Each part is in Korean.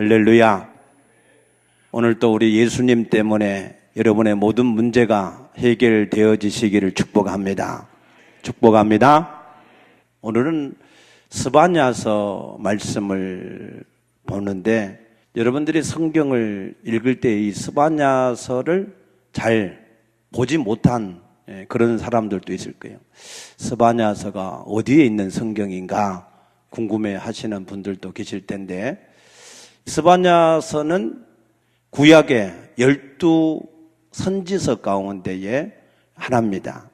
할렐루야. 오늘 또 우리 예수님 때문에 여러분의 모든 문제가 해결되어지시기를 축복합니다. 축복합니다. 오늘은 스바냐서 말씀을 보는데, 여러분들이 성경을 읽을 때 이 스바냐서를 잘 보지 못한 그런 사람들도 있을 거예요. 스바냐서가 어디에 있는 성경인가 궁금해 하시는 분들도 계실 텐데, 스바냐서는 구약의 12 선지서 가운데의 하나입니다.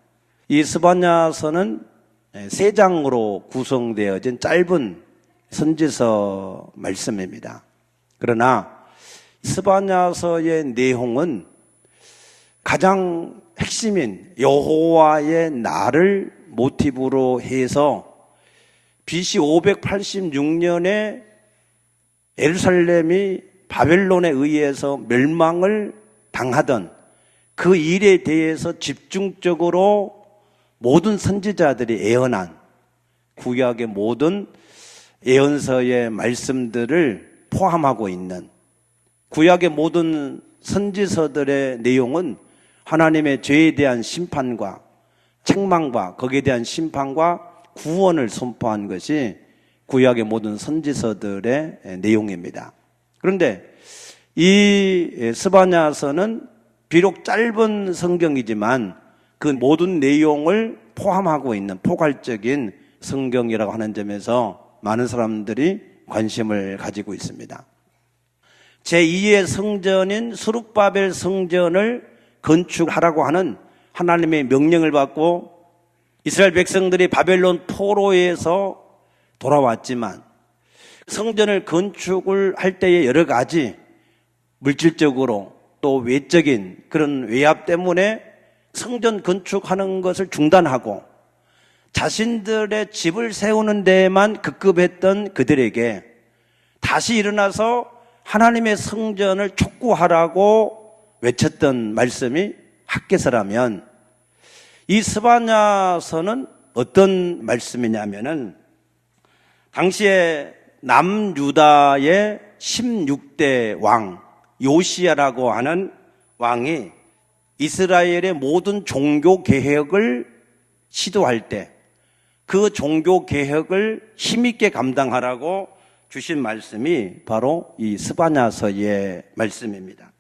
이 스바냐서는 3장으로 구성되어진 짧은 선지서 말씀입니다. 그러나 스바냐서의 내용은 가장 핵심인 여호와의 날을 모티브로 해서 BC 586년에 예루살렘이 바벨론에 의해서 멸망을 당하던 그 일에 대해서 집중적으로 모든 선지자들이 예언한 구약의 모든 예언서의 말씀들을 포함하고 있는, 구약의 모든 선지서들의 내용은 하나님의 죄에 대한 심판과 책망과 거기에 대한 심판과 구원을 선포한 것이 구약의 모든 선지서들의 내용입니다. 그런데 이 스바냐서는 비록 짧은 성경이지만 그 모든 내용을 포함하고 있는 포괄적인 성경이라고 하는 점에서 많은 사람들이 관심을 가지고 있습니다. 제2의 성전인 스룹바벨 성전을 건축하라고 하는 하나님의 명령을 받고 이스라엘 백성들이 바벨론 포로에서 돌아왔지만, 성전을 건축을 할 때에 여러 가지 물질적으로 또 외적인 그런 외압 때문에 성전 건축하는 것을 중단하고 자신들의 집을 세우는 데에만 급급했던 그들에게 다시 일어나서 하나님의 성전을 촉구하라고 외쳤던 말씀이 학개서라면, 이 스바냐서는 어떤 말씀이냐면은 당시에 남유다의 16대 왕 요시야라고 하는 왕이 이스라엘의 모든 종교 개혁을 시도할 때 그 종교 개혁을 힘있게 감당하라고 주신 말씀이 바로 이 스바냐서의 말씀입니다.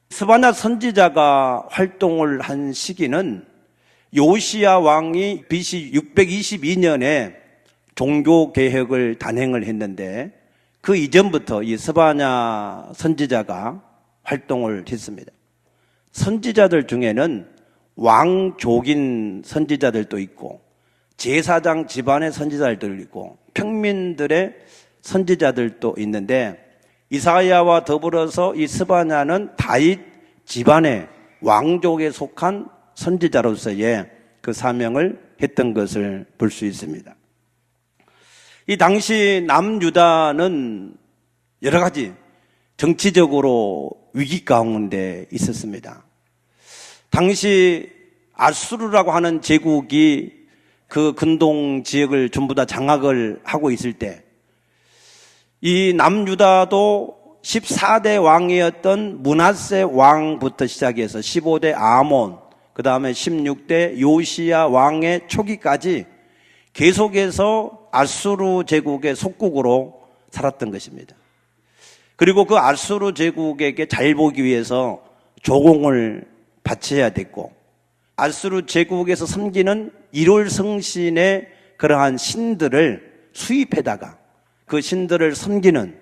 스바냐 선지자가 활동을 한 시기는 요시야 왕이 BC 622년에 종교 개혁을 단행을 했는데, 그 이전부터 이 스바냐 선지자가 활동을 했습니다. 선지자들 중에는 왕족인 선지자들도 있고 제사장 집안의 선지자들도 있고 평민들의 선지자들도 있는데, 이사야와 더불어서 이 스바냐는 다윗 집안의 왕족에 속한 선지자로서의 그 사명을 했던 것을 볼 수 있습니다. 이 당시 남유다는 여러 가지 정치적으로 위기 가운데 있었습니다. 당시 아수르라고 하는 제국이 그 근동 지역을 전부 다 장악을 하고 있을 때, 이 남유다도 14대 왕이었던 므낫세 왕부터 시작해서 15대 아몬, 그 다음에 16대 요시야 왕의 초기까지 계속해서 아수르 제국의 속국으로 살았던 것입니다. 그리고 그 아수르 제국에게 잘 보기 위해서 조공을 바쳐야 됐고, 아수르 제국에서 섬기는 일월성신의 그러한 신들을 수입해다가 그 신들을 섬기는,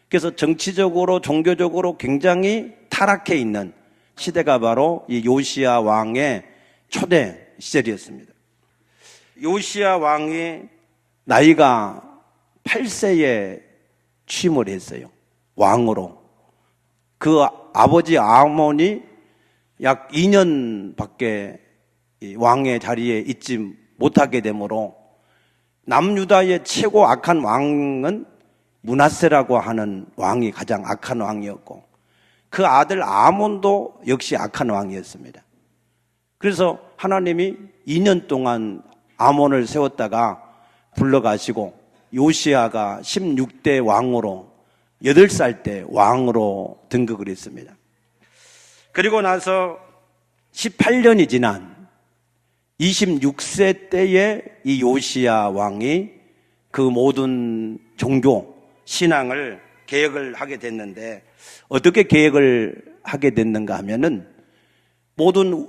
그래서 정치적으로 종교적으로 굉장히 타락해 있는 시대가 바로 이 요시야 왕의 초대 시절이었습니다. 요시야 왕이 나이가 8세에 취임을 했어요. 왕으로. 그 아버지 아몬이 약 2년밖에 왕의 자리에 있지 못하게 되므로 남유다의 최고 악한 왕은 므낫세라고 하는 왕이 가장 악한 왕이었고, 그 아들 아몬도 역시 악한 왕이었습니다. 그래서 하나님이 2년 동안 아몬을 세웠다가 불러가시고 요시야가 16대 왕으로 8살 때 왕으로 등극을 했습니다. 그리고 나서 18년이 지난 26세 때에 이 요시야 왕이 그 모든 종교, 신앙을 개혁을 하게 됐는데, 어떻게 개혁을 하게 됐는가 하면은 모든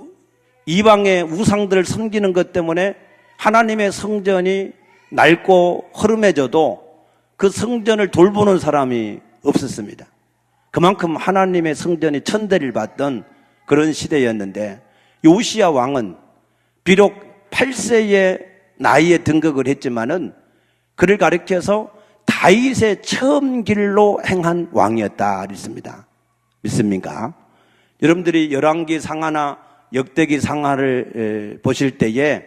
이방의 우상들을 섬기는 것 때문에 하나님의 성전이 낡고 허름해져도 그 성전을 돌보는 사람이 없었습니다. 그만큼 하나님의 성전이 천대를 받던 그런 시대였는데, 요시야 왕은 비록 8세의 나이에 등극을 했지만은 그를 가리켜서 다윗의 처음 길로 행한 왕이었다 그랬습니다. 믿습니까? 여러분들이 열왕기 상하나 역대기 상하를 보실 때에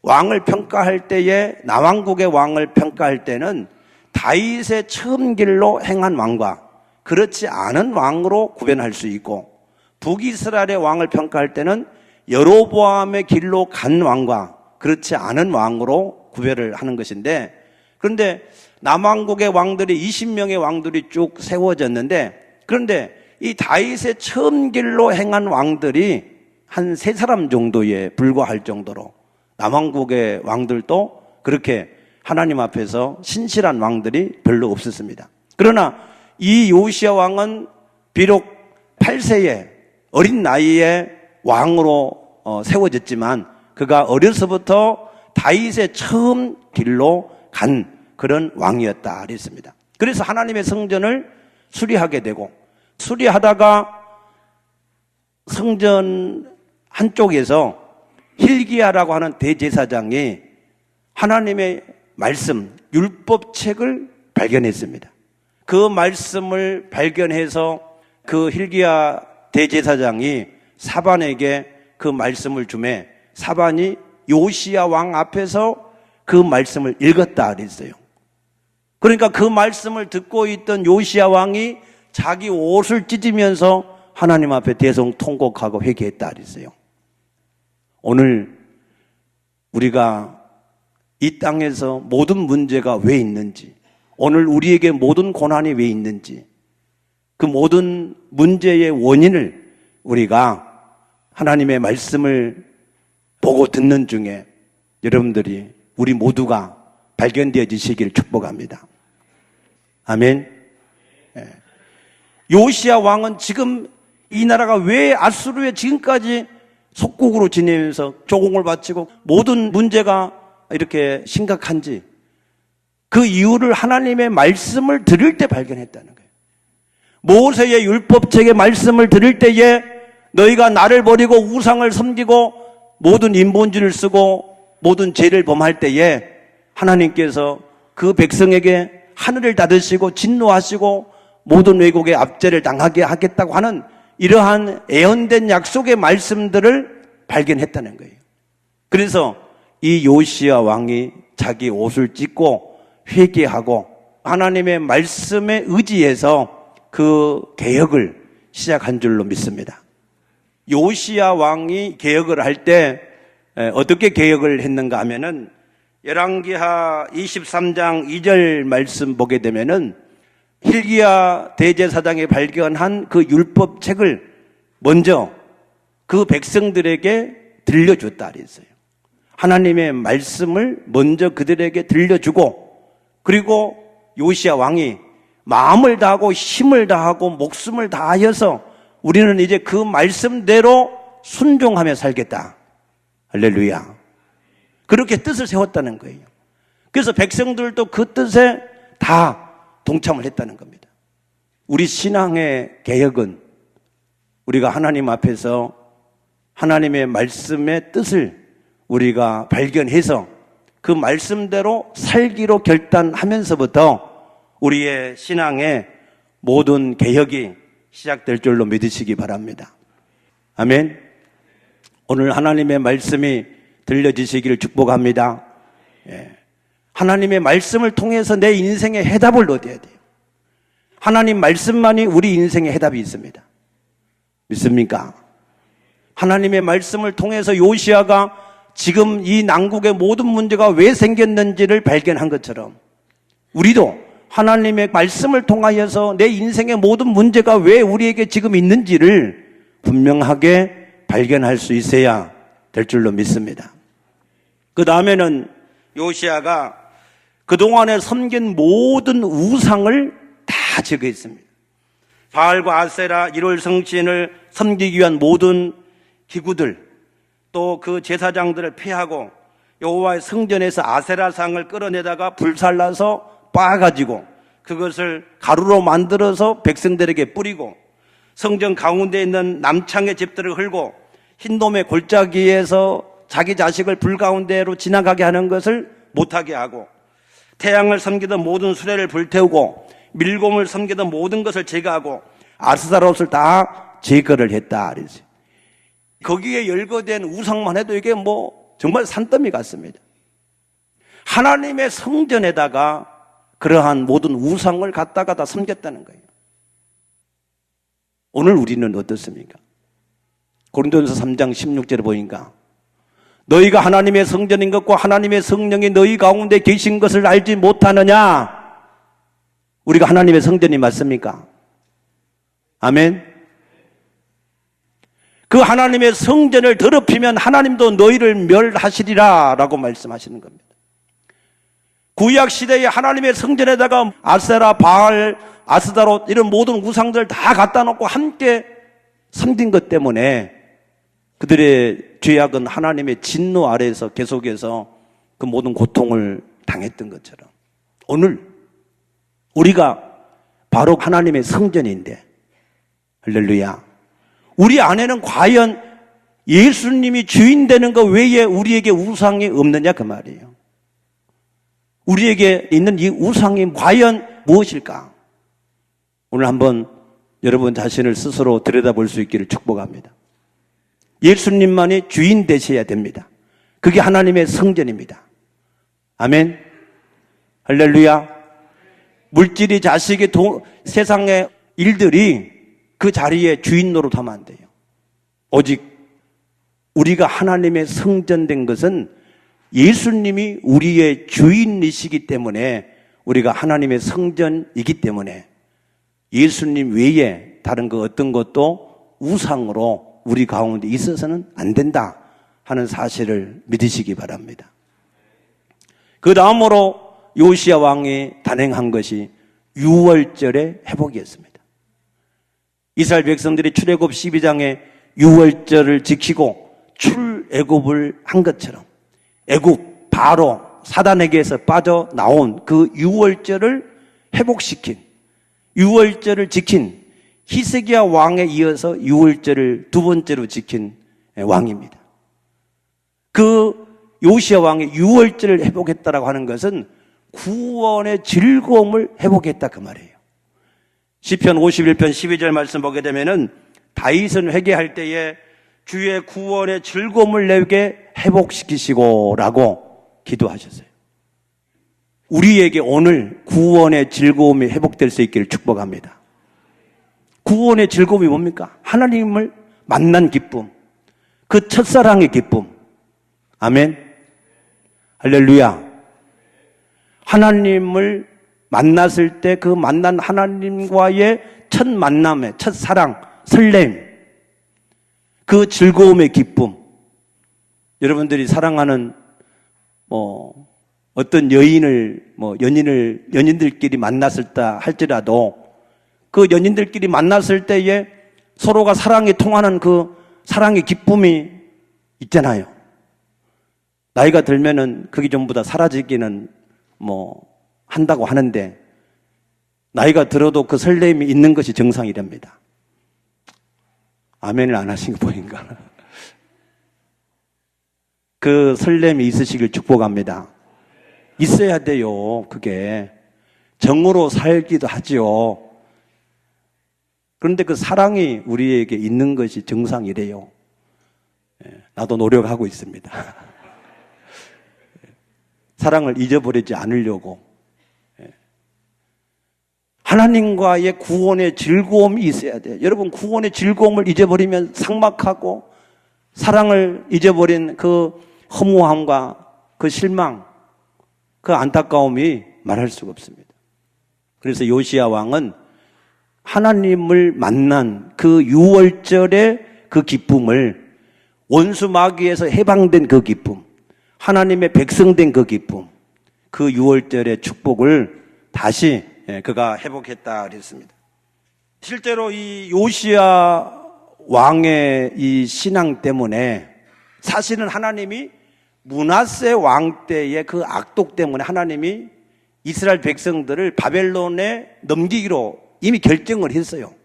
왕을 평가할 때에, 남왕국의 왕을 평가할 때는 다윗의 처음 길로 행한 왕과 그렇지 않은 왕으로 구별할 수 있고, 북이스라엘의 왕을 평가할 때는 여로보암의 길로 간 왕과 그렇지 않은 왕으로 구별을 하는 것인데, 그런데 남왕국의 왕들이 20명의 왕들이 쭉 세워졌는데, 그런데 이 다윗의 처음 길로 행한 왕들이 한 3사람 정도에 불과할 정도로 남왕국의 왕들도 그렇게 하나님 앞에서 신실한 왕들이 별로 없었습니다. 그러나 이 요시야 왕은 비록 8세에 어린 나이에 왕으로 세워졌지만 그가 어려서부터 다윗의 처음 길로 간 그런 왕이었다 그랬습니다. 그래서 하나님의 성전을 수리하게 되고, 수리하다가 성전 한쪽에서 hil기야라고 하는 대제사장이 하나님의 말씀, 율법책을 발견했습니다. 그 말씀을 발견해서 그 hil기야 대제사장이 사반에게 그 말씀을 주매 사반이 요시야 왕 앞에서 그 말씀을 읽었다 그랬어요. 그러니까 그 말씀을 듣고 있던 요시야 왕이 자기 옷을 찢으면서 하나님 앞에 대성통곡하고 회개했다 그랬어요. 오늘 우리가 이 땅에서 모든 문제가 왜 있는지, 오늘 우리에게 모든 고난이 왜 있는지, 그 모든 문제의 원인을 우리가 하나님의 말씀을 보고 듣는 중에 여러분들이, 우리 모두가 발견되어지시길 축복합니다. 아멘. 요시야 왕은 지금 이 나라가 왜 아수르에 지금까지 속국으로 지내면서 조공을 바치고 모든 문제가 이렇게 심각한지, 그 이유를 하나님의 말씀을 들을 때 발견했다는 거예요. 모세의 율법책의 말씀을 들을 때에 너희가 나를 버리고 우상을 섬기고 모든 인본주의를 쓰고 모든 죄를 범할 때에 하나님께서 그 백성에게 하늘을 닫으시고 진노하시고 모든 왜곡의 압제를 당하게 하겠다고 하는 이러한 예언된 약속의 말씀들을 발견했다는 거예요. 그래서 이 요시야 왕이 자기 옷을 찢고 회개하고 하나님의 말씀에 의지해서 그 개혁을 시작한 줄로 믿습니다. 요시야 왕이 개혁을 할 때 어떻게 개혁을 했는가 하면은 열왕기하 23장 2절 말씀 보게 되면은 hil기야 대제사장이 발견한 그 율법책을 먼저 그 백성들에게 들려줬다 그랬어요. 하나님의 말씀을 먼저 그들에게 들려주고, 그리고 요시야 왕이 마음을 다하고 힘을 다하고 목숨을 다하여서 우리는 이제 그 말씀대로 순종하며 살겠다. 할렐루야. 그렇게 뜻을 세웠다는 거예요. 그래서 백성들도 그 뜻에 다 동참을 했다는 겁니다. 우리 신앙의 개혁은 우리가 하나님 앞에서 하나님의 말씀의 뜻을 우리가 발견해서 그 말씀대로 살기로 결단하면서부터 우리의 신앙의 모든 개혁이 시작될 줄로 믿으시기 바랍니다. 아멘. 오늘 하나님의 말씀이 들려지시기를 축복합니다. 하나님의 말씀을 통해서 내 인생의 해답을 얻어야 돼요. 하나님 말씀만이 우리 인생의 해답이 있습니다. 믿습니까? 하나님의 말씀을 통해서 요시야가 지금 이 난국의 모든 문제가 왜 생겼는지를 발견한 것처럼 우리도 하나님의 말씀을 통하여서 내 인생의 모든 문제가 왜 우리에게 지금 있는지를 분명하게 발견할 수 있어야 될 줄로 믿습니다. 그 다음에는 요시야가 그동안에 섬긴 모든 우상을 다 제거했습니다. 바알과 아세라, 일월 성신을 섬기기 위한 모든 기구들, 또 그 제사장들을 폐하고 여호와의 성전에서 아세라상을 끌어내다가 불살라서 빻아가지고 그것을 가루로 만들어서 백성들에게 뿌리고 성전 가운데 있는 남창의 집들을 헐고 흰돔의 골짜기에서 자기 자식을 불 가운데로 지나가게 하는 것을 못하게 하고 태양을 섬기던 모든 수레를 불태우고 밀곰을 섬기던 모든 것을 제거하고 아스타롯을 다 제거를 했다. 거기에 열거된 우상만 해도 이게 정말 산더미 같습니다. 하나님의 성전에다가 그러한 모든 우상을 갖다가 다 섬겼다는 거예요. 오늘 우리는 어떻습니까? 고린도전서 3장 16절에 보니까 너희가 하나님의 성전인 것과 하나님의 성령이 너희 가운데 계신 것을 알지 못하느냐? 우리가 하나님의 성전이 맞습니까? 아멘. 그 하나님의 성전을 더럽히면 하나님도 너희를 멸하시리라 라고 말씀하시는 겁니다. 구약 시대에 하나님의 성전에다가 아세라, 바알, 아스다롯 이런 모든 우상들을 다 갖다 놓고 함께 섬긴 것 때문에 그들의 죄악은 하나님의 진노 아래에서 계속해서 그 모든 고통을 당했던 것처럼 오늘 우리가 바로 하나님의 성전인데, 할렐루야, 우리 안에는 과연 예수님이 주인 되는 것 외에 우리에게 우상이 없느냐 그 말이에요. 우리에게 있는 이 우상이 과연 무엇일까? 오늘 한번 여러분 자신을 스스로 들여다볼 수 있기를 축복합니다. 예수님만이 주인 되셔야 됩니다. 그게 하나님의 성전입니다. 아멘. 할렐루야. 물질이, 자식이, 세상의 일들이 그 자리에 주인 노릇하면 안 돼요. 오직 우리가 하나님의 성전된 것은 예수님이 우리의 주인이시기 때문에, 우리가 하나님의 성전이기 때문에 예수님 외에 다른 그 어떤 것도 우상으로 우리 가운데 있어서는 안 된다 하는 사실을 믿으시기 바랍니다. 그 다음으로 요시야 왕이 단행한 것이 유월절의 회복이었습니다. 이스라엘 백성들이 출애굽 12장에 유월절을 지키고 출애굽을 한 것처럼 애굽 바로 사단에게서 빠져나온 그 유월절을 회복시킨, 유월절을 지킨 히스기야 왕에 이어서 유월절을 두 번째로 지킨 왕입니다. 그 요시야 왕이 유월절을 회복했다라고 하는 것은 구원의 즐거움을 회복했다 그 말이에요. 시편 51편 12절 말씀 보게 되면은 다윗은 회개할 때에 주의 구원의 즐거움을 내게 회복시키시고 라고 기도하셨어요. 우리에게 오늘 구원의 즐거움이 회복될 수 있기를 축복합니다. 구원의 즐거움이 뭡니까? 하나님을 만난 기쁨, 그 첫사랑의 기쁨. 아멘. 할렐루야. 하나님을 만났을 때 그 만난 하나님과의 첫 만남의 첫사랑, 설렘, 그 즐거움의 기쁨. 여러분들이 사랑하는 어떤 여인을 연인들끼리 만났을다 할지라도 그 연인들끼리 만났을 때에 서로가 사랑이 통하는 그 사랑의 기쁨이 있잖아요. 나이가 들면은 그게 전부 다 사라지기는 한다고 하는데, 나이가 들어도 그 설렘이 있는 것이 정상이랍니다. 아멘을 안 하신 거 보인가? 그 설렘이 있으시길 축복합니다. 있어야 돼요. 그게 정으로 살기도 하지요. 그런데 그 사랑이 우리에게 있는 것이 정상이래요. 나도 노력하고 있습니다. 사랑을 잊어버리지 않으려고. 하나님과의 구원의 즐거움이 있어야 돼요. 여러분, 구원의 즐거움을 잊어버리면 삭막하고 사랑을 잊어버린 그 허무함과 그 실망, 그 안타까움이 말할 수가 없습니다. 그래서 요시야 왕은 하나님을 만난 그 6월절의 그 기쁨을, 원수 마귀에서 해방된 그 기쁨, 하나님의 백성된 그 기쁨, 그 6월절의 축복을 다시 그가 회복했다 그랬습니다. 실제로 이 요시야 왕의 이 신앙 때문에 사실은 하나님이 므낫세 왕 때의 그 악독 때문에 하나님이 이스라엘 백성들을 바벨론에 넘기기로 이미 결정을 했어요.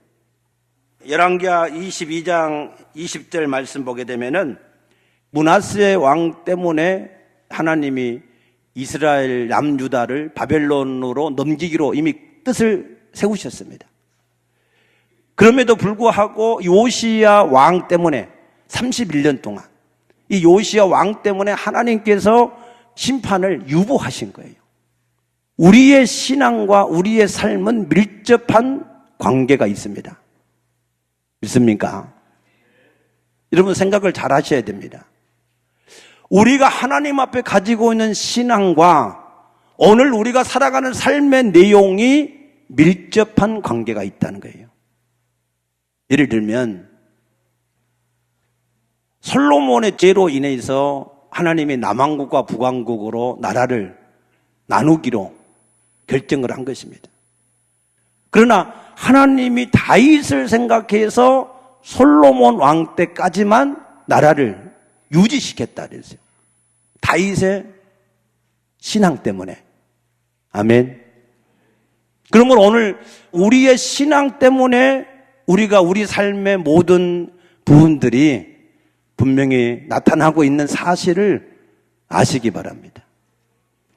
열왕기하 22장 20절 말씀 보게 되면은 므낫세 왕 때문에 하나님이 이스라엘 남유다를 바벨론으로 넘기기로 이미 뜻을 세우셨습니다. 그럼에도 불구하고 요시야 왕 때문에 31년 동안 이 요시야 왕 때문에 하나님께서 심판을 유보하신 거예요. 우리의 신앙과 우리의 삶은 밀접한 관계가 있습니다. 믿습니까? 여러분 생각을 잘 하셔야 됩니다. 우리가 하나님 앞에 가지고 있는 신앙과 오늘 우리가 살아가는 삶의 내용이 밀접한 관계가 있다는 거예요. 예를 들면 솔로몬의 죄로 인해서 하나님이 남왕국과 북왕국으로 나라를 나누기로 결정을 한 것입니다. 그러나 하나님이 다윗을 생각해서 솔로몬 왕 때까지만 나라를 유지시켰다 그랬어요. 다윗의 신앙 때문에. 아멘. 그러면 오늘 우리의 신앙 때문에 우리가 우리 삶의 모든 부분들이 분명히 나타나고 있는 사실을 아시기 바랍니다.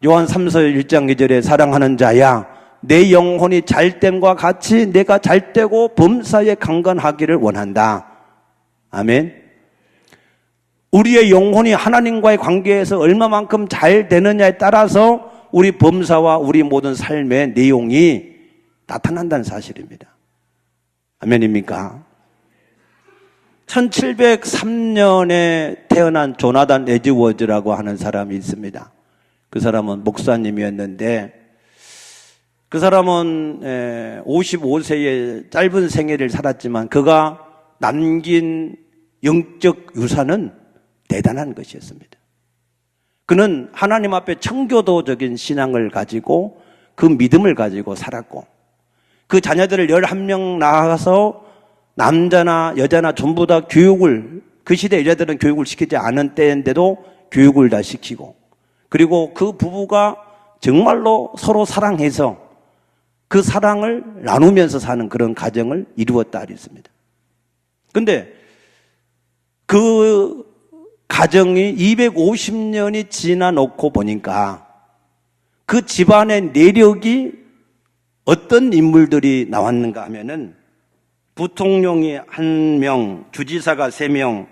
요한 3서 1장 2절에 사랑하는 자야 내 영혼이 잘됨과 같이 내가 잘되고 범사에 강건하기를 원한다. 아멘. 우리의 영혼이 하나님과의 관계에서 얼마만큼 잘 되느냐에 따라서 우리 범사와 우리 모든 삶의 내용이 나타난다는 사실입니다. 아멘입니까? 1703년에 태어난 조나단 에드워즈라고 하는 사람이 있습니다. 그 사람은 목사님이었는데 그 사람은 55세의 짧은 생애를 살았지만 그가 남긴 영적 유산은 대단한 것이었습니다. 그는 하나님 앞에 청교도적인 신앙을 가지고 그 믿음을 가지고 살았고 그 자녀들을 11명 낳아서 남자나 여자나 전부 다 교육을, 그 시대 여자들은 교육을 시키지 않은 때인데도 교육을 다 시키고 그리고 그 부부가 정말로 서로 사랑해서 그 사랑을 나누면서 사는 그런 가정을 이루었다 그랬습니다. 근데 그 가정이 250년이 지나 놓고 보니까 그 집안의 내력이 어떤 인물들이 나왔는가 하면은 부통령이 1명, 주지사가 3명,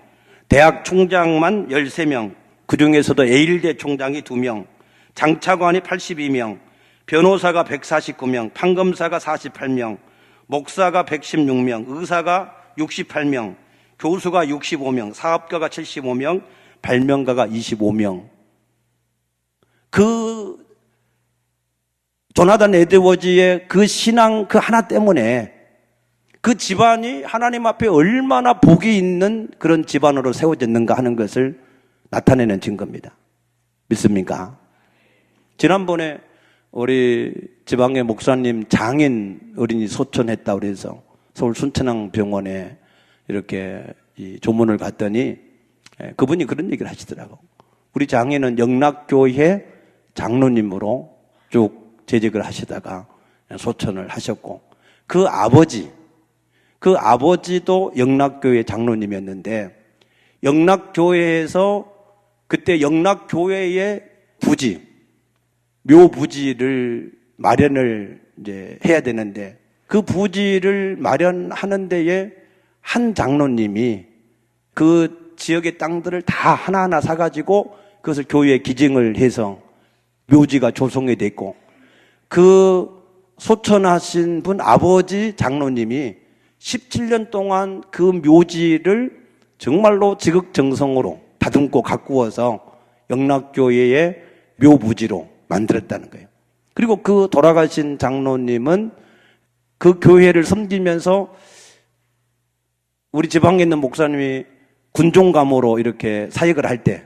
대학 총장만 13명, 그 중에서도 에일대 총장이 2명, 장차관이 82명, 변호사가 149명, 판검사가 48명, 목사가 116명, 의사가 68명, 교수가 65명, 사업가가 75명, 발명가가 25명. 그 조나단 에드워즈의 그 신앙 그 하나 때문에 그 집안이 하나님 앞에 얼마나 복이 있는 그런 집안으로 세워졌는가 하는 것을 나타내는 증거입니다. 믿습니까? 지난번에 우리 지방의 목사님 장인 어린이 소천했다고 그래서 서울 순천향병원에 이렇게 조문을 갔더니 그분이 그런 얘기를 하시더라고. 우리 장인은 영락교회 장로님으로 쭉 재직을 하시다가 소천을 하셨고 그 아버지도 영락교회 장로님이었는데 영락교회에서 그때 영락교회의 부지, 묘부지를 마련을 이제 해야 되는데 그 부지를 마련하는 데에 한 장로님이 그 지역의 땅들을 다 하나하나 사가지고 그것을 교회에 기증을 해서 묘지가 조성이 됐고 그 소천하신 분 아버지 장로님이 17년 동안 그 묘지를 정말로 지극정성으로 다듬고 가꾸어서 영락교회의 묘부지로 만들었다는 거예요. 그리고 그 돌아가신 장로님은 그 교회를 섬기면서 우리 지방에 있는 목사님이 군종감으로 이렇게 사역을 할 때,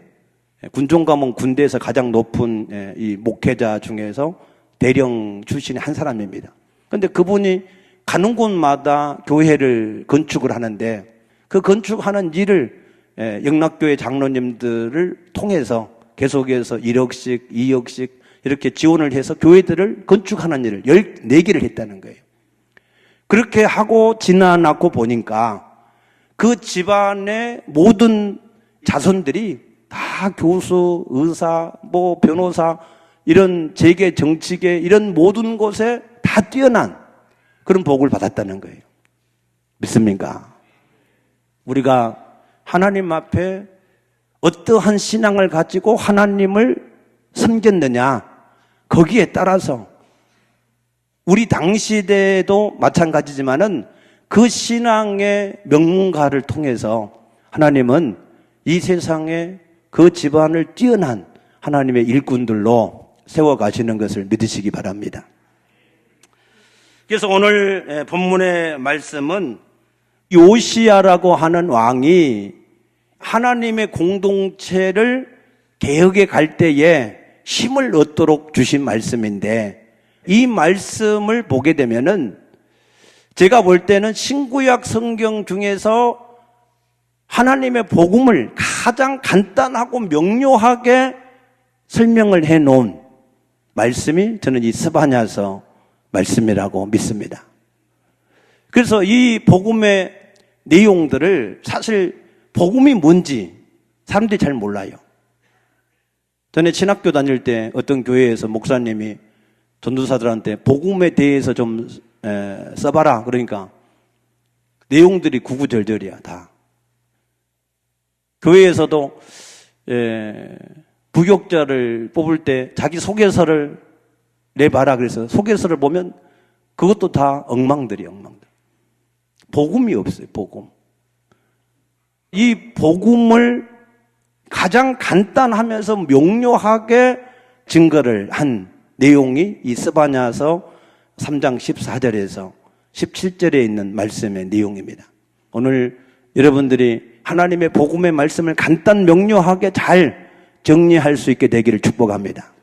군종감은 군대에서 가장 높은 이 목회자 중에서 대령 출신의 한 사람입니다. 그런데 그분이 가는 곳마다 교회를 건축을 하는데 그 건축하는 일을 영락교회 장로님들을 통해서 계속해서 1억씩, 2억씩 이렇게 지원을 해서 교회들을 건축하는 일을 14개를 했다는 거예요. 그렇게 하고 지나놓고 보니까 그 집안의 모든 자손들이 다 교수, 의사, 변호사, 이런 재계, 정치계, 이런 모든 곳에 다 뛰어난 그런 복을 받았다는 거예요. 믿습니까? 우리가 하나님 앞에 어떠한 신앙을 가지고 하나님을 섬겼느냐, 거기에 따라서 우리 당시대에도 마찬가지지만은 그 신앙의 명문가를 통해서 하나님은 이 세상에 그 집안을 뛰어난 하나님의 일꾼들로 세워가시는 것을 믿으시기 바랍니다. 그래서 오늘 본문의 말씀은 요시야라고 하는 왕이 하나님의 공동체를 개혁해 갈 때에 힘을 얻도록 주신 말씀인데, 이 말씀을 보게 되면은 제가 볼 때는 신구약 성경 중에서 하나님의 복음을 가장 간단하고 명료하게 설명을 해 놓은 말씀이 저는 이 스바냐서 말씀이라고 믿습니다. 그래서 이 복음의 내용들을, 사실 복음이 뭔지 사람들이 잘 몰라요. 전에 신학교 다닐 때 어떤 교회에서 목사님이 전도사들한테 복음에 대해서 좀 써봐라 그러니까 내용들이 구구절절이야. 다 교회에서도 부교육자를 뽑을 때 자기 소개서를 내봐라 그래서 소개서를 보면 그것도 다 엉망들이야. 엉망들. 복음이 없어요. 복음. 이 복음을 가장 간단하면서 명료하게 증거를 한 내용이 이 스바냐서 3장 14절에서 17절에 있는 말씀의 내용입니다. 오늘 여러분들이 하나님의 복음의 말씀을 간단 명료하게 잘 정리할 수 있게 되기를 축복합니다.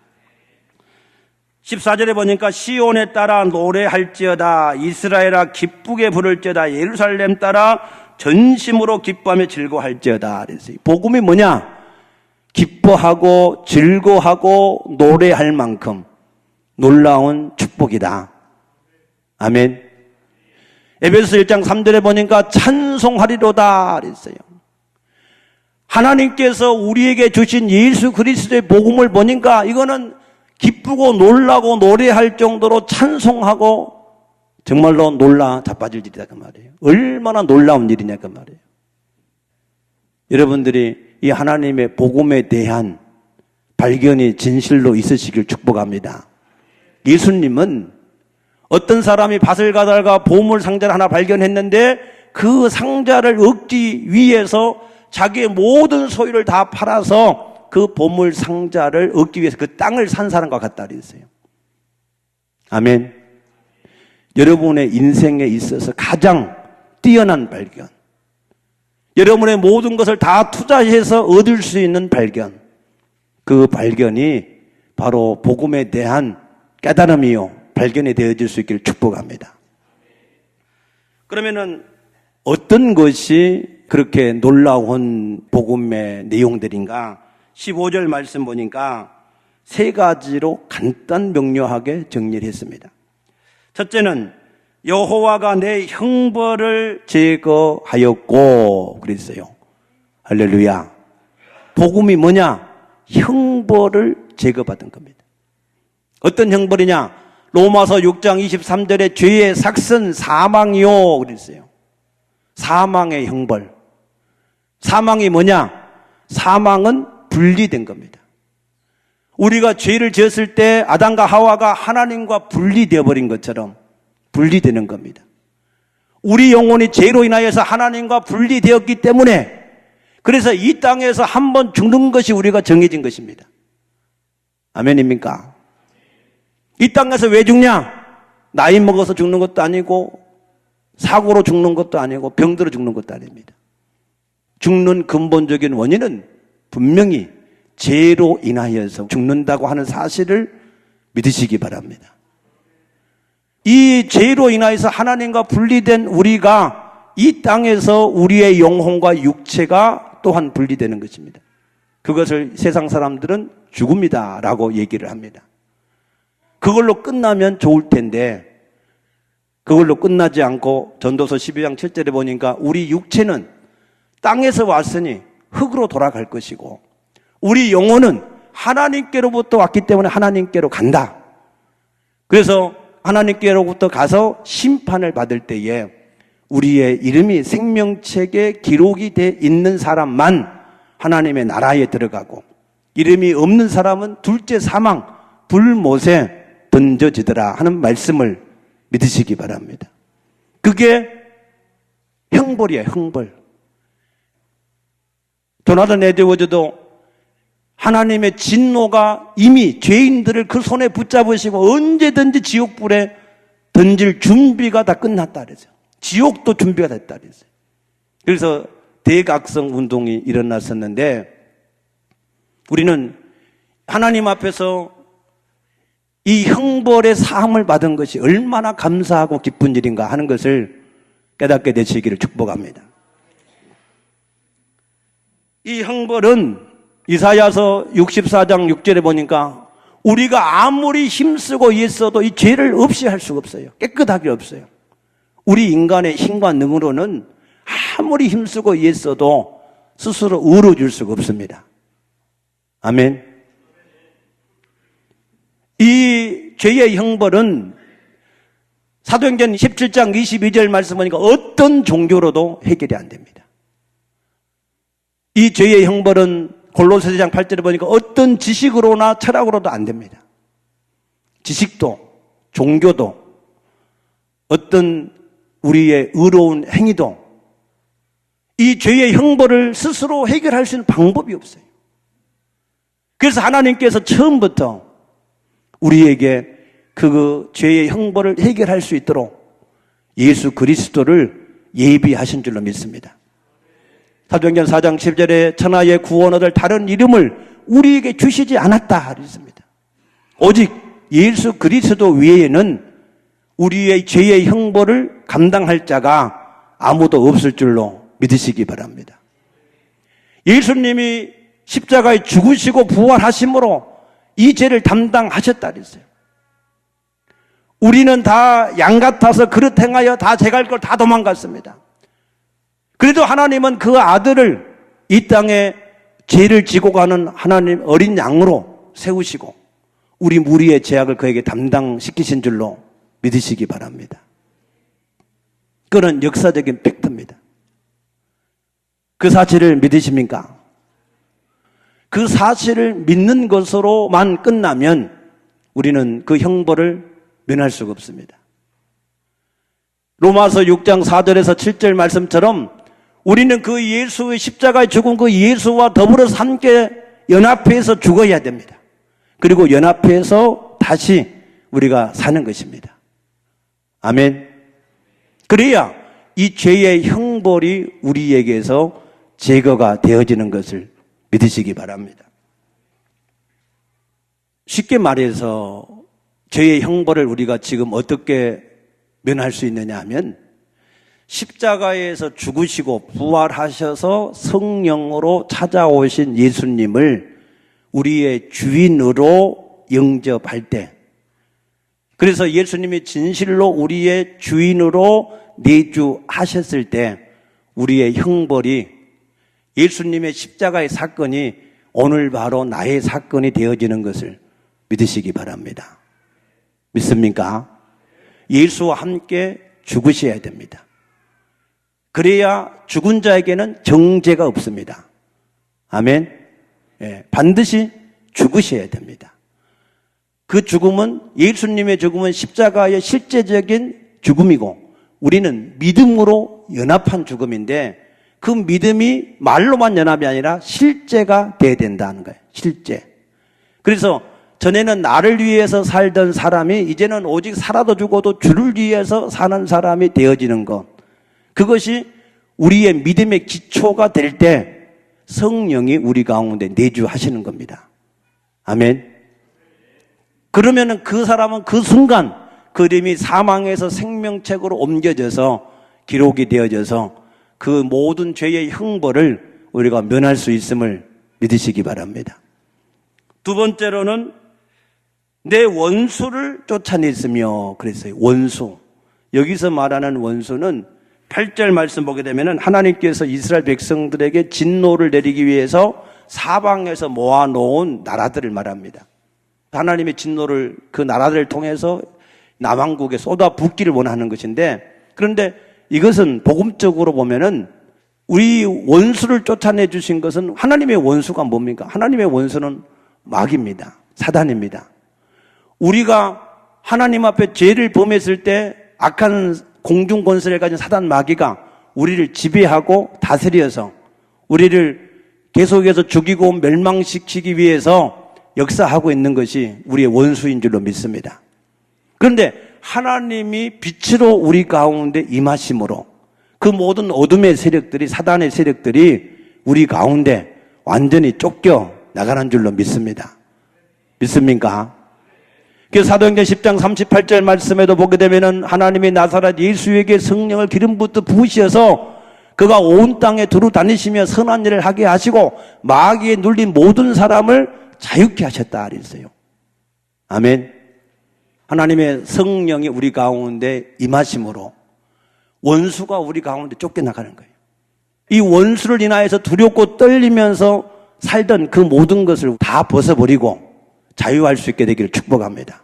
14절에 보니까 시온에 따라 노래할지어다, 이스라엘아 기쁘게 부를지어다, 예루살렘 따라 전심으로 기뻐하며 즐거워할지어다. 그랬어요. 복음이 뭐냐? 기뻐하고 즐거워하고 노래할 만큼 놀라운 축복이다. 아멘. 에베소서 1장 3절에 보니까 찬송하리로다 그랬어요. 하나님께서 우리에게 주신 예수 그리스도의 복음을 보니까 이거는 기쁘고 놀라고 노래할 정도로 찬송하고 정말로 놀라 자빠질 일이다 그 말이에요. 얼마나 놀라운 일이냐 그 말이에요. 여러분들이 이 하나님의 복음에 대한 발견이 진실로 있으시길 축복합니다. 예수님은 어떤 사람이 밭을 가다가 보물 상자를 하나 발견했는데 그 상자를 얻기 위해서 자기의 모든 소유를 다 팔아서 그 보물 상자를 얻기 위해서 그 땅을 산 사람과 같다 그랬어요. 아멘. 여러분의 인생에 있어서 가장 뛰어난 발견, 여러분의 모든 것을 다 투자해서 얻을 수 있는 발견, 그 발견이 바로 복음에 대한 깨달음이요 발견이 되어질 수 있기를 축복합니다. 그러면은 어떤 것이 그렇게 놀라운 복음의 내용들인가? 15절 말씀 보니까 세 가지로 간단 명료하게 정리를 했습니다. 첫째는 여호와가 내 형벌을 제거하였고 그랬어요. 할렐루야. 복음이 뭐냐? 형벌을 제거받은 겁니다. 어떤 형벌이냐? 로마서 6장 23절에 죄의 삭은 사망이요 그랬어요. 사망의 형벌. 사망이 뭐냐? 사망은 분리된 겁니다. 우리가 죄를 지었을 때 아담과 하와가 하나님과 분리되어 버린 것처럼 분리되는 겁니다. 우리 영혼이 죄로 인하여서 하나님과 분리되었기 때문에 그래서 이 땅에서 한번 죽는 것이 우리가 정해진 것입니다. 아멘입니까? 이 땅에서 왜 죽냐? 나이 먹어서 죽는 것도 아니고 사고로 죽는 것도 아니고 병들어 죽는 것도 아닙니다. 죽는 근본적인 원인은 분명히 죄로 인하여서 죽는다고 하는 사실을 믿으시기 바랍니다. 이 죄로 인하여서 하나님과 분리된 우리가 이 땅에서 우리의 영혼과 육체가 또한 분리되는 것입니다. 그것을 세상 사람들은 죽음이다라고 얘기를 합니다. 그걸로 끝나면 좋을 텐데 그걸로 끝나지 않고 전도서 12장 7절에 보니까 우리 육체는 땅에서 왔으니 흙으로 돌아갈 것이고 우리 영혼은 하나님께로부터 왔기 때문에 하나님께로 간다. 그래서 하나님께로부터 가서 심판을 받을 때에 우리의 이름이 생명책에 기록이 돼 있는 사람만 하나님의 나라에 들어가고 이름이 없는 사람은 둘째 사망, 불못에 던져지더라 하는 말씀을 믿으시기 바랍니다. 그게 형벌이에요, 형벌. 조나단 에드워즈도 하나님의 진노가 이미 죄인들을 그 손에 붙잡으시고 언제든지 지옥불에 던질 준비가 다 끝났다 그랬어요. 지옥도 준비가 됐다 그랬어요. 그래서 대각성 운동이 일어났었는데 우리는 하나님 앞에서 이 형벌의 사함을 받은 것이 얼마나 감사하고 기쁜 일인가 하는 것을 깨닫게 되시기를 축복합니다. 이 형벌은 이사야서 64장 6절에 보니까 우리가 아무리 힘쓰고 애써도 이 죄를 없이 할 수가 없어요. 깨끗하게 없어요. 우리 인간의 힘과 능으로는 아무리 힘쓰고 애써도 스스로 의로워질 수가 없습니다. 아멘. 이 죄의 형벌은 사도행전 17장 22절 말씀 보니까 어떤 종교로도 해결이 안 됩니다. 이 죄의 형벌은 골로새서 8절에 보니까 어떤 지식으로나 철학으로도 안 됩니다. 지식도 종교도 어떤 우리의 의로운 행위도 이 죄의 형벌을 스스로 해결할 수 있는 방법이 없어요. 그래서 하나님께서 처음부터 우리에게 그 죄의 형벌을 해결할 수 있도록 예수 그리스도를 예비하신 줄로 믿습니다. 사도행전 4장 10절에 천하의 구원 얻을 다른 이름을 우리에게 주시지 않았다 그랬습니다. 오직 예수 그리스도 외에는 우리의 죄의 형벌을 감당할 자가 아무도 없을 줄로 믿으시기 바랍니다. 예수님이 십자가에 죽으시고 부활하심으로 이 죄를 담당하셨다 그랬어요. 우리는 다 양 같아서 그릇 행하여 다 제갈 걸 다 도망갔습니다. 그래도 하나님은 그 아들을 이 땅에 죄를 지고 가는 하나님 어린 양으로 세우시고 우리 무리의 죄악을 그에게 담당시키신 줄로 믿으시기 바랍니다. 그건 역사적인 팩트입니다. 그 사실을 믿으십니까? 그 사실을 믿는 것으로만 끝나면 우리는 그 형벌을 면할 수가 없습니다. 로마서 6장 4절에서 7절 말씀처럼 우리는 그 예수의 십자가에 죽은 그 예수와 더불어서 함께 연합해서 죽어야 됩니다. 그리고 연합해서 다시 우리가 사는 것입니다. 아멘. 그래야 이 죄의 형벌이 우리에게서 제거가 되어지는 것을 믿으시기 바랍니다. 쉽게 말해서 죄의 형벌을 우리가 지금 어떻게 면할 수 있느냐 하면 십자가에서 죽으시고 부활하셔서 성령으로 찾아오신 예수님을 우리의 주인으로 영접할 때, 그래서 예수님이 진실로 우리의 주인으로 내주하셨을 때 우리의 형벌이, 예수님의 십자가의 사건이 오늘 바로 나의 사건이 되어지는 것을 믿으시기 바랍니다. 믿습니까? 예수와 함께 죽으셔야 됩니다. 그래야 죽은 자에게는 정죄가 없습니다. 아멘. 예, 반드시 죽으셔야 됩니다. 그 죽음은, 예수님의 죽음은 십자가의 실제적인 죽음이고 우리는 믿음으로 연합한 죽음인데 그 믿음이 말로만 연합이 아니라 실제가 돼야 된다는 거예요. 실제. 그래서 전에는 나를 위해서 살던 사람이 이제는 오직 살아도 죽어도 주를 위해서 사는 사람이 되어지는 것. 그것이 우리의 믿음의 기초가 될 때 성령이 우리 가운데 내주하시는 겁니다. 아멘. 그러면은 그 사람은 그 순간 그 이름이 사망에서 생명책으로 옮겨져서 기록이 되어져서 그 모든 죄의 형벌을 우리가 면할 수 있음을 믿으시기 바랍니다. 두 번째로는 내 원수를 쫓아냈으며 그랬어요. 원수. 여기서 말하는 원수는 8절 말씀 보게 되면은 하나님께서 이스라엘 백성들에게 진노를 내리기 위해서 사방에서 모아놓은 나라들을 말합니다. 하나님의 진노를 그 나라들을 통해서 남왕국에 쏟아붓기를 원하는 것인데, 그런데 이것은 복음적으로 보면은 우리 원수를 쫓아내 주신 것은 하나님의 원수가 뭡니까? 하나님의 원수는 마귀입니다. 사단입니다. 우리가 하나님 앞에 죄를 범했을 때 악한 공중 권세를 가진 사단 마귀가 우리를 지배하고 다스려서 우리를 계속해서 죽이고 멸망시키기 위해서 역사하고 있는 것이 우리의 원수인 줄로 믿습니다. 그런데 하나님이 빛으로 우리 가운데 임하심으로 그 모든 어둠의 세력들이, 사단의 세력들이 우리 가운데 완전히 쫓겨 나가는 줄로 믿습니다. 믿습니까? 그래서 사도행전 10장 38절 말씀에도 보게 되면은 하나님이 나사렛 예수에게 성령을 기름 붓듯 부으셔서 그가 온 땅에 두루 다니시며 선한 일을 하게 하시고 마귀에 눌린 모든 사람을 자유케 하셨다 그랬어요. 아멘. 하나님의 성령이 우리 가운데 임하심으로 원수가 우리 가운데 쫓겨나가는 거예요. 이 원수를 인하여서 두렵고 떨리면서 살던 그 모든 것을 다 벗어버리고 자유할 수 있게 되기를 축복합니다.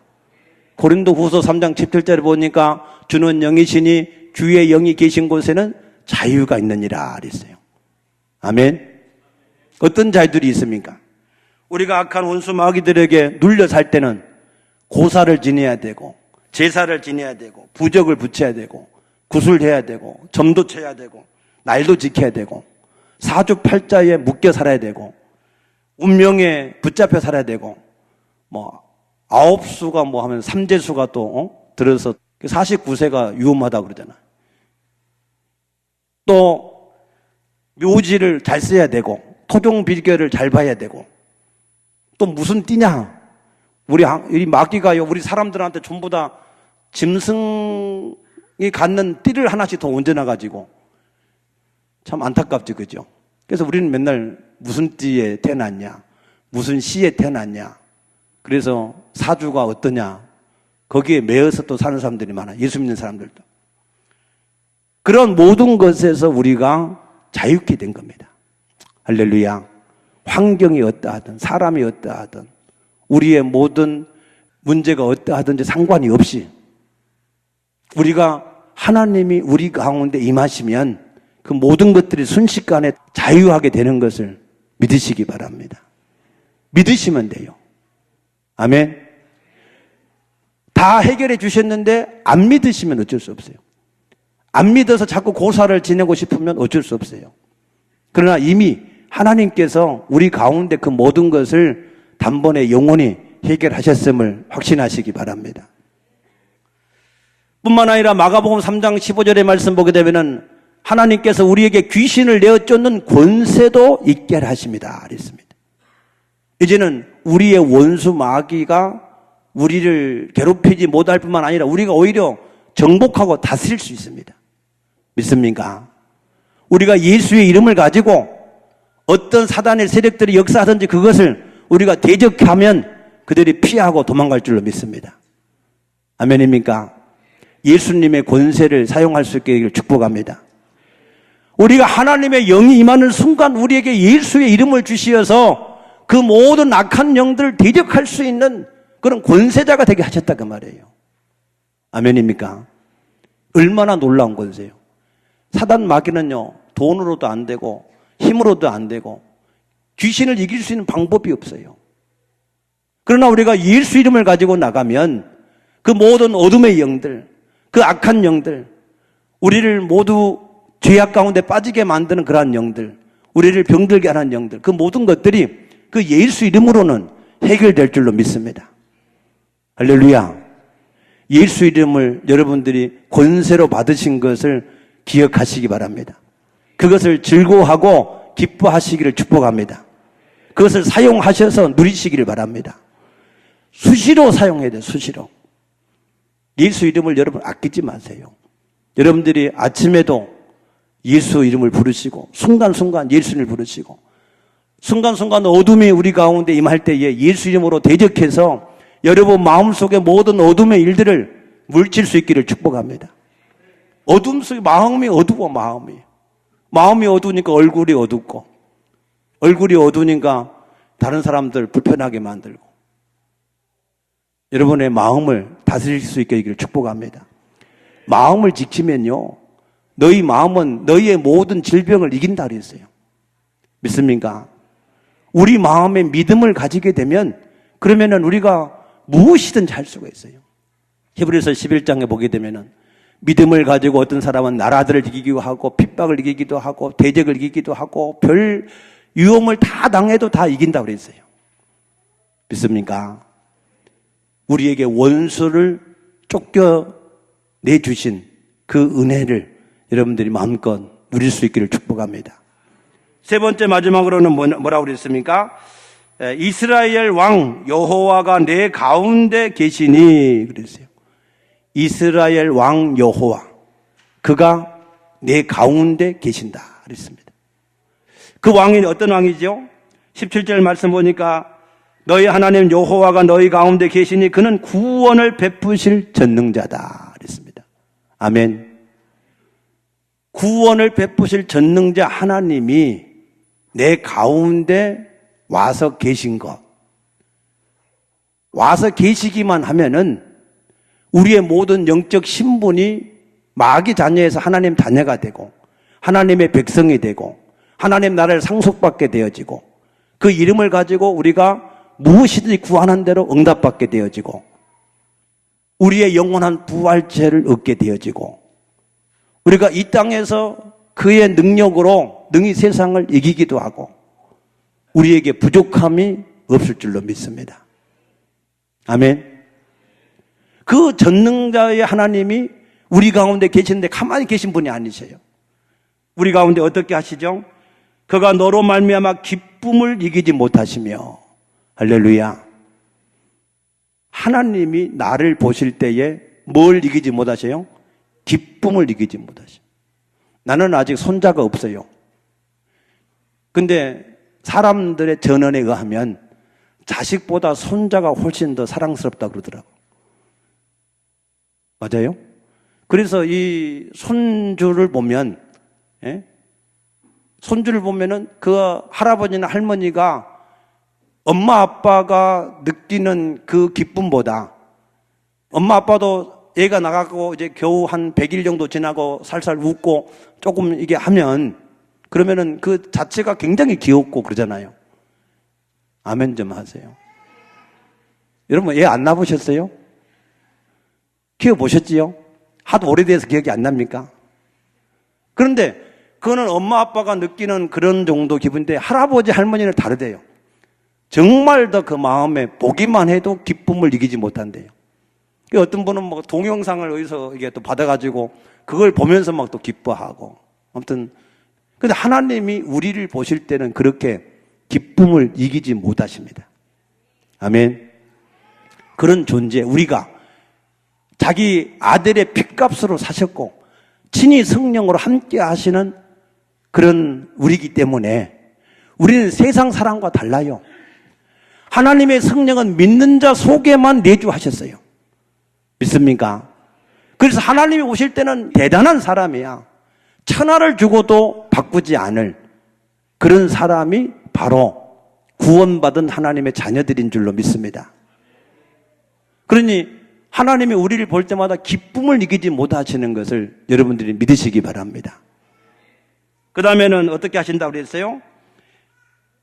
고린도후서 3장 17절에 보니까 주는 영이시니 주의 영이 계신 곳에는 자유가 있느니라 그랬어요. 아멘. 어떤 자유들이 있습니까? 우리가 악한 원수 마귀들에게 눌려 살 때는 고사를 지내야 되고 제사를 지내야 되고 부적을 붙여야 되고 구슬해야 되고 점도 쳐야 되고 날도 지켜야 되고 사주팔자에 묶여 살아야 되고 운명에 붙잡혀 살아야 되고 아홉 수가 하면 삼재수가 또 들어서 49세가 위험하다 그러잖아. 또 묘지를 잘 써야 되고 토종 비결을 잘 봐야 되고 또 무슨 띠냐? 우리 마귀가요 우리 사람들한테 전부 다 짐승이 갖는 띠를 하나씩 더 얹어놔 가지고 참 안타깝지, 그죠? 그래서 우리는 맨날 무슨 띠에 태어났냐, 무슨 시에 태어났냐, 그래서 사주가 어떠냐, 거기에 매여서 또 사는 사람들이 많아. 예수 믿는 사람들도. 그런 모든 것에서 우리가 자유케 된 겁니다. 할렐루야. 환경이 어떠하든 사람이 어떠하든 우리의 모든 문제가 어떠하든지 상관이 없이 우리가 하나님이 우리 가운데 임하시면 그 모든 것들이 순식간에 자유하게 되는 것을 믿으시기 바랍니다. 믿으시면 돼요. 아멘. 다 해결해 주셨는데 안 믿으시면 어쩔 수 없어요. 안 믿어서 자꾸 고사를 지내고 싶으면 어쩔 수 없어요. 그러나 이미 하나님께서 우리 가운데 그 모든 것을 단번에 영원히 해결하셨음을 확신하시기 바랍니다. 뿐만 아니라 마가복음 3장 15절의 말씀 보게 되면은 하나님께서 우리에게 귀신을 내어 쫓는 권세도 있게 하십니다. 그랬습니다. 이제는 우리의 원수 마귀가 우리를 괴롭히지 못할 뿐만 아니라 우리가 오히려 정복하고 다스릴 수 있습니다. 믿습니까? 우리가 예수의 이름을 가지고 어떤 사단의 세력들이 역사하든지 그것을 우리가 대적하면 그들이 피하고 도망갈 줄로 믿습니다. 아멘입니까? 예수님의 권세를 사용할 수 있게 되기를 축복합니다. 우리가 하나님의 영이 임하는 순간 우리에게 예수의 이름을 주시어서 그 모든 악한 영들을 대적할 수 있는 그런 권세자가 되게 하셨다 그 말이에요. 아멘입니까? 얼마나 놀라운 권세요. 사단 마귀는요 돈으로도 안 되고 힘으로도 안 되고 귀신을 이길 수 있는 방법이 없어요. 그러나 우리가 예수 이름을 가지고 나가면 그 모든 어둠의 영들, 그 악한 영들, 우리를 모두 죄악 가운데 빠지게 만드는 그러한 영들, 우리를 병들게 하는 영들, 그 모든 것들이 그 예수 이름으로는 해결될 줄로 믿습니다. 할렐루야. 예수 이름을 여러분들이 권세로 받으신 것을 기억하시기 바랍니다. 그것을 즐거워하고 기뻐하시기를 축복합니다. 그것을 사용하셔서 누리시기를 바랍니다. 수시로 사용해야 돼요. 수시로. 예수 이름을 여러분 아끼지 마세요. 여러분들이 아침에도 예수 이름을 부르시고 순간순간 예수 이름을 부르시고 순간순간 어둠이 우리 가운데 임할 때에 예수 이름으로 대적해서 여러분 마음속에 모든 어둠의 일들을 물칠 수 있기를 축복합니다. 어둠 속에 마음이 어두워. 마음이 어두우니까 얼굴이 어둡고 얼굴이 어두우니까 다른 사람들 불편하게 만들고 여러분의 마음을 다스릴 수 있게 되기를 축복합니다. 마음을 지키면요 너희 마음은 너희의 모든 질병을 이긴다 그랬어요. 믿습니까? 우리 마음에 믿음을 가지게 되면 그러면은 우리가 무엇이든지 할 수가 있어요. 히브리서 11장에 보게 되면은 믿음을 가지고 어떤 사람은 나라들을 이기기도 하고 핍박을 이기기도 하고 대적을 이기기도 하고 별 위험을 다 당해도 다 이긴다고 그랬어요. 믿습니까? 우리에게 원수를 쫓겨내주신 그 은혜를 여러분들이 마음껏 누릴 수 있기를 축복합니다. 세 번째 마지막으로는 뭐라고 그랬습니까? 이스라엘 왕 여호와가 내 가운데 계시니 그랬어요. 이스라엘 왕 여호와 그가 내 가운데 계신다 그랬습니다. 그 왕이 어떤 왕이죠? 17절 말씀 보니까 너희 하나님 여호와가 너희 가운데 계시니 그는 구원을 베푸실 전능자다 그랬습니다. 아멘. 구원을 베푸실 전능자 하나님이 내 가운데 와서 계신 것. 와서 계시기만 하면은 우리의 모든 영적 신분이 마귀 자녀에서 하나님 자녀가 되고 하나님의 백성이 되고 하나님 나라를 상속받게 되어지고 그 이름을 가지고 우리가 무엇이든지 구하는 대로 응답받게 되어지고 우리의 영원한 부활체를 얻게 되어지고 우리가 이 땅에서 그의 능력으로 능히 세상을 이기기도 하고 우리에게 부족함이 없을 줄로 믿습니다. 아멘. 그 전능자의 하나님이 우리 가운데 계시는데 가만히 계신 분이 아니세요. 우리 가운데 어떻게 하시죠? 그가 너로 말미암아 기쁨을 이기지 못하시며 할렐루야. 하나님이 나를 보실 때에 뭘 이기지 못하세요? 기쁨을 이기지 못하세요. 나는 아직 손자가 없어요. 근데 사람들의 전언에 의하면 자식보다 손자가 훨씬 더 사랑스럽다고 그러더라고요. 맞아요? 그래서 이 손주를 보면, 손주를 보면은 그 할아버지나 할머니가 엄마 아빠가 느끼는 그 기쁨보다 엄마 아빠도 애가 나가고 이제 겨우 한 100일 정도 지나고 살살 웃고 조금 이게 하면 그러면은 그 자체가 굉장히 귀엽고 그러잖아요. 아멘 좀 하세요. 여러분 애 안 낳아보셨어요? 키워보셨지요? 하도 오래돼서 기억이 안 납니까? 그런데 그거는 엄마 아빠가 느끼는 그런 정도 기분인데 할아버지 할머니는 다르대요. 정말 더 그 마음에 보기만 해도 기쁨을 이기지 못한대요. 어떤 분은 뭐 동영상을 어디서 이게 또 받아가지고 그걸 보면서 막 또 기뻐하고 아무튼 근데 하나님이 우리를 보실 때는 그렇게 기쁨을 이기지 못하십니다. 아멘. 그런 존재 우리가 자기 아들의 핏값으로 사셨고 친히 성령으로 함께 하시는 그런 우리이기 때문에 우리는 세상 사람과 달라요. 하나님의 성령은 믿는 자 속에만 내주하셨어요. 믿습니까? 그래서 하나님이 오실 때는 대단한 사람이야. 천하를 주고도 바꾸지 않을 그런 사람이 바로 구원받은 하나님의 자녀들인 줄로 믿습니다. 그러니 하나님이 우리를 볼 때마다 기쁨을 이기지 못하시는 것을 여러분들이 믿으시기 바랍니다. 그 다음에는 어떻게 하신다고 그랬어요?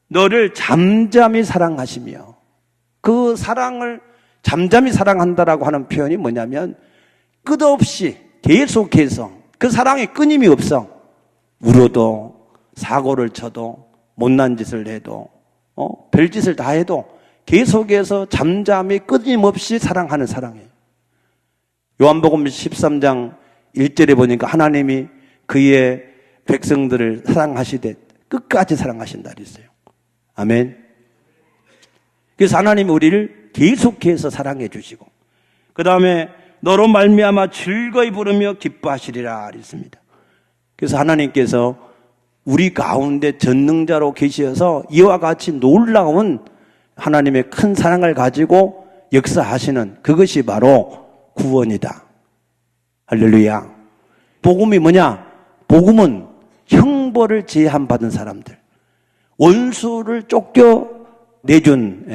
너를 잠잠히 사랑하시며 그 사랑을 잠잠히 사랑한다라고 하는 표현이 뭐냐면 끝없이 계속해서 그 사랑에 끊임이 없어. 울어도 사고를 쳐도 못난 짓을 해도 별짓을 다 해도 계속해서 잠잠히 끊임없이 사랑하는 사랑이에요. 요한복음 13장 1절에 보니까 하나님이 그의 백성들을 사랑하시되 끝까지 사랑하신다 그랬어요. 아멘. 그래서 하나님이 우리를 계속해서 사랑해 주시고, 그 다음에 너로 말미암아 즐거이 부르며 기뻐하시리라 그랬습니다. 그래서 하나님께서 우리 가운데 전능자로 계셔서 이와 같이 놀라운 하나님의 큰 사랑을 가지고 역사하시는 그것이 바로 구원이다. 할렐루야. 복음이 뭐냐? 복음은 형벌을 제한받은 사람들, 원수를 쫓겨내준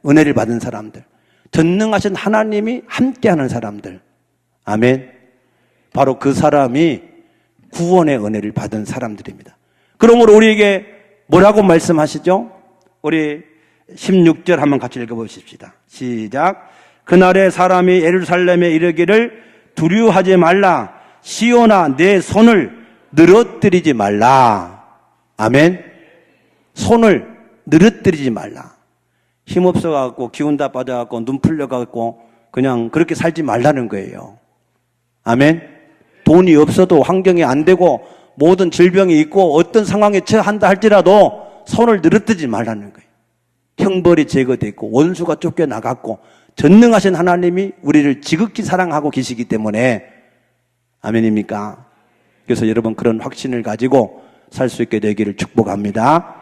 은혜를 받은 사람들, 전능하신 하나님이 함께하는 사람들. 아멘. 바로 그 사람이 구원의 은혜를 받은 사람들입니다. 그러므로 우리에게 뭐라고 말씀하시죠? 우리 16절 한번 같이 읽어보십시다. 시작. 그날에 사람이 예루살렘에 이르기를 두려워하지 말라. 시온아 내 손을 늘어뜨리지 말라. 아멘. 손을 늘어뜨리지 말라. 힘없어갖고 기운 다 빠져갖고 눈 풀려갖고 그냥 그렇게 살지 말라는 거예요. 아멘. 돈이 없어도 환경이 안 되고 모든 질병이 있고 어떤 상황에 처한다 할지라도 손을 늘어뜨리지 말라는 거예요. 형벌이 제거됐고 원수가 쫓겨나갔고 전능하신 하나님이 우리를 지극히 사랑하고 계시기 때문에 아멘입니까? 그래서 여러분 그런 확신을 가지고 살 수 있게 되기를 축복합니다.